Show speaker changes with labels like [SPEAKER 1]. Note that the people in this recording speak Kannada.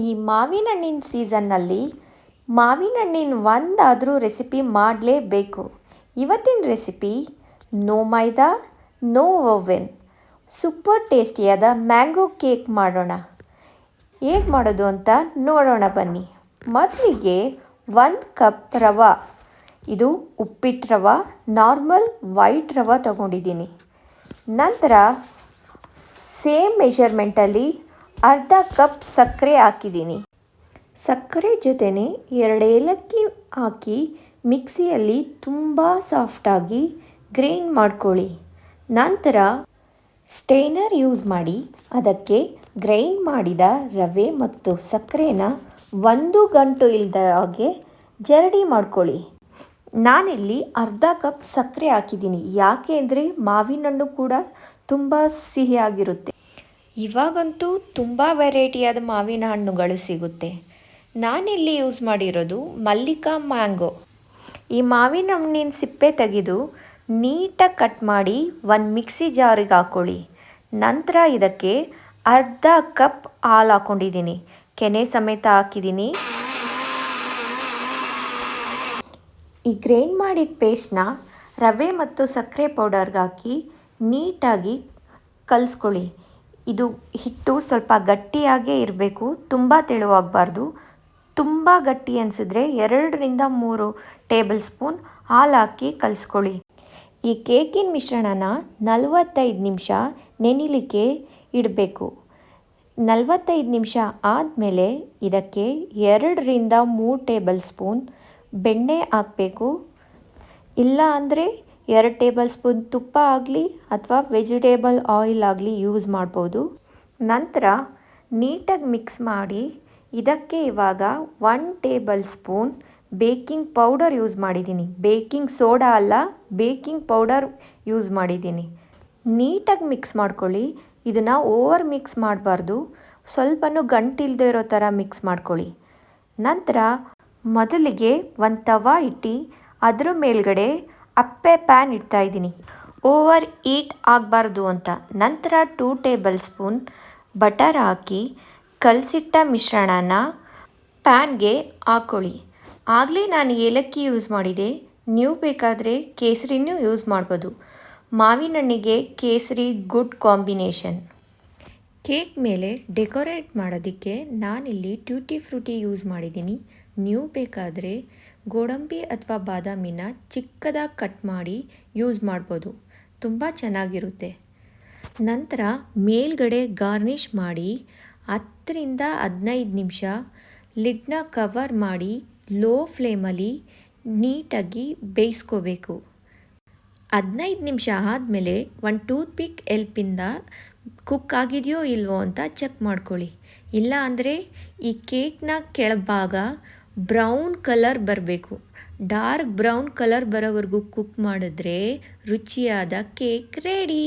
[SPEAKER 1] ಈ ಮಾವಿನ ಹಣ್ಣಿನ ಸೀಸನ್ನಲ್ಲಿ ಮಾವಿನ ಹಣ್ಣಿನ ಒಂದಾದರೂ ರೆಸಿಪಿ ಮಾಡಲೇಬೇಕು. ಇವತ್ತಿನ recipe no maida no oven super ಟೇಸ್ಟಿಯಾದ ಮ್ಯಾಂಗೋ ಕೇಕ್ ಮಾಡೋಣ. ಹೇಗೆ ಮಾಡೋದು ಅಂತ ನೋಡೋಣ ಬನ್ನಿ. ಮೊದಲಿಗೆ 1 ಕಪ್ ರವೆ, ಇದು ಉಪ್ಪಿಟ್ಟು ರವೆ, ನಾರ್ಮಲ್ ವೈಟ್ ರವೆ ತಗೊಂಡಿದ್ದೀನಿ. ನಂತರ ಸೇಮ್ ಮೆಷರ್ಮೆಂಟಲ್ಲಿ ಅರ್ಧ ಕಪ್ ಸಕ್ಕರೆ ಹಾಕಿದ್ದೀನಿ. ಸಕ್ಕರೆ ಜೊತೆನೇ 2 ಏಲಕ್ಕಿ ಹಾಕಿ ಮಿಕ್ಸಿಯಲ್ಲಿ ತುಂಬ ಸಾಫ್ಟಾಗಿ ಗ್ರೈಂಡ್ ಮಾಡ್ಕೊಳ್ಳಿ. ನಂತರ ಸ್ಟೇನರ್ ಯೂಸ್ ಮಾಡಿ ಅದಕ್ಕೆ ಗ್ರೈಂಡ್ ಮಾಡಿದ ರವೆ ಮತ್ತು ಸಕ್ಕರೆನ 1 ಗಂಟು ಇಲ್ಲದ ಹಾಗೆ ಜರಡಿ ಮಾಡ್ಕೊಳ್ಳಿ. ನಾನಿಲ್ಲಿ ಅರ್ಧ ಕಪ್ ಸಕ್ಕರೆ ಹಾಕಿದ್ದೀನಿ, ಯಾಕೆ ಅಂದರೆ ಮಾವಿನ ಹಣ್ಣು ಕೂಡ ತುಂಬ ಸಿಹಿಯಾಗಿರುತ್ತೆ. ಇವಾಗಂತೂ ತುಂಬ ವೆರೈಟಿಯಾದ ಮಾವಿನ ಹಣ್ಣುಗಳು ಸಿಗುತ್ತೆ. ನಾನಿಲ್ಲಿ ಯೂಸ್ ಮಾಡಿರೋದು ಮಲ್ಲಿಕಾ ಮ್ಯಾಂಗೋ. ಈ ಮಾವಿನ ಹಣ್ಣಿನ ಸಿಪ್ಪೆ ತೆಗೆದು ನೀಟಾಗಿ ಕಟ್ ಮಾಡಿ ಒಂದು ಮಿಕ್ಸಿ ಜಾರಿಗೆ ಹಾಕ್ಕೊಳ್ಳಿ. ನಂತರ ಇದಕ್ಕೆ ಅರ್ಧ ಕಪ್ ಹಾಲು ಹಾಕ್ಕೊಂಡಿದ್ದೀನಿ, ಕೆನೆ ಸಮೇತ ಹಾಕಿದ್ದೀನಿ. ಈ ಗ್ರೈಂಡ್ ಮಾಡಿದ ಪೇಸ್ಟ್ನ ರವೆ ಮತ್ತು ಸಕ್ಕರೆ ಪೌಡರ್ಗೆ ಹಾಕಿ ನೀಟಾಗಿ ಕಲಿಸ್ಕೊಳ್ಳಿ. ಇದು ಹಿಟ್ಟು ಸ್ವಲ್ಪ ಗಟ್ಟಿಯಾಗೇ ಇರಬೇಕು, ತುಂಬ ತೆಳುವಾಗಬಾರ್ದು. ತುಂಬ ಗಟ್ಟಿ ಅನಿಸಿದ್ರೆ 2 ರಿಂದ 3 ಟೇಬಲ್ ಸ್ಪೂನ್ ಹಾಲು ಹಾಕಿ ಕಲಿಸ್ಕೊಳ್ಳಿ. ಈ ಕೇಕಿನ ಮಿಶ್ರಣನ 45 ನಿಮಿಷ ನೆನಿಲಿಕ್ಕೆ ಇಡಬೇಕು. 45 ನಿಮಿಷ ಆದಮೇಲೆ ಇದಕ್ಕೆ 2 ರಿಂದ 3 ಟೇಬಲ್ ಸ್ಪೂನ್ ಬೆಣ್ಣೆ ಹಾಕಬೇಕು. ಇಲ್ಲ ಅಂದರೆ 2 ಟೇಬಲ್ ಸ್ಪೂನ್ ತುಪ್ಪ ಆಗಲಿ ಅಥವಾ ವೆಜಿಟೇಬಲ್ ಆಯಿಲ್ ಆಗಲಿ ಯೂಸ್ ಮಾಡ್ಬೋದು. ನಂತರ ನೀಟಾಗಿ ಮಿಕ್ಸ್ ಮಾಡಿ ಇದಕ್ಕೆ ಇವಾಗ 1 table spoon baking powder use ಮಾಡಿದ್ದೀನಿ. ಬೇಕಿಂಗ್ ಸೋಡಾ ಅಲ್ಲ, ಬೇಕಿಂಗ್ ಪೌಡರ್ ಯೂಸ್ ಮಾಡಿದ್ದೀನಿ. ನೀಟಾಗಿ ಮಿಕ್ಸ್ ಮಾಡ್ಕೊಳ್ಳಿ. ಇದನ್ನು ಓವರ್ ಮಿಕ್ಸ್ ಮಾಡಬಾರ್ದು, ಸ್ವಲ್ಪನೂ ಗಂಟಿಲ್ಲದೆ ಇರೋ ಥರ ಮಿಕ್ಸ್ ಮಾಡ್ಕೊಳ್ಳಿ. ನಂತರ ಮೊದಲಿಗೆ ಒಂದು ತವಾ ಇಟ್ಟು ಅದರ ಮೇಲ್ಗಡೆ ಅಪ್ಪೆ ಪ್ಯಾನ್ ಇಡ್ತಾಯಿದ್ದೀನಿ, ಓವರ್ ಹೀಟ್ ಆಗಬಾರ್ದು ಅಂತ. ನಂತರ 2 ಟೇಬಲ್ ಸ್ಪೂನ್ ಬಟರ್ ಹಾಕಿ ಕಲಸಿಟ್ಟ ಮಿಶ್ರಣನ ಪ್ಯಾನ್ಗೆ ಹಾಕ್ಕೊಳ್ಳಿ. ಆಗಲೇ ನಾನು ಏಲಕ್ಕಿ ಯೂಸ್ ಮಾಡಿದೆ, ನೀವು ಬೇಕಾದರೆ ಕೇಸರಿನೂ ಯೂಸ್ ಮಾಡ್ಬೋದು. ಮಾವಿನ ಹಣ್ಣಿಗೆ ಕೇಸರಿ ಗುಡ್ ಕಾಂಬಿನೇಷನ್. ಕೇಕ್ ಮೇಲೆ ಡೆಕೋರೇಟ್ ಮಾಡೋದಕ್ಕೆ ನಾನಿಲ್ಲಿ ಟ್ಯೂಟಿ ಫ್ರೂಟಿ ಯೂಸ್ ಮಾಡಿದ್ದೀನಿ. ನೀವು ಬೇಕಾದರೆ ಗೋಡಂಬಿ ಅಥವಾ ಬಾದಾಮಿನ ಚಿಕ್ಕದಾಗಿ ಕಟ್ ಮಾಡಿ ಯೂಸ್ ಮಾಡ್ಬೋದು, ತುಂಬ ಚೆನ್ನಾಗಿರುತ್ತೆ. ನಂತರ ಮೇಲ್ಗಡೆ ಗಾರ್ನಿಷ್ ಮಾಡಿ 10 ರಿಂದ 15 ನಿಮಿಷ ಲಿಡ್ನ ಕವರ್ ಮಾಡಿ ಲೋ ಫ್ಲೇಮಲ್ಲಿ ನೀಟಾಗಿ ಬೇಯಿಸ್ಕೋಬೇಕು. 15 ನಿಮಿಷ ಆದಮೇಲೆ ಒಂದು ಟೂತ್ ಪಿಕ್ ಎಲ್ಪಿಂದ ಕುಕ್ ಆಗಿದೆಯೋ ಇಲ್ವೋ ಅಂತ ಚೆಕ್ ಮಾಡ್ಕೊಳ್ಳಿ. ಇಲ್ಲ ಅಂದರೆ ಈ ಕೇಕ್ನ ಕೆಳಭಾಗ ಬ್ರೌನ್ ಕಲರ್ ಬರಬೇಕು. ಡಾರ್ಕ್ ಬ್ರೌನ್ ಕಲರ್ ಬರೋವರೆಗೂ ಕುಕ್ ಮಾಡಿದ್ರೆ ರುಚಿಯಾದ ಕೇಕ್ ರೆಡಿ.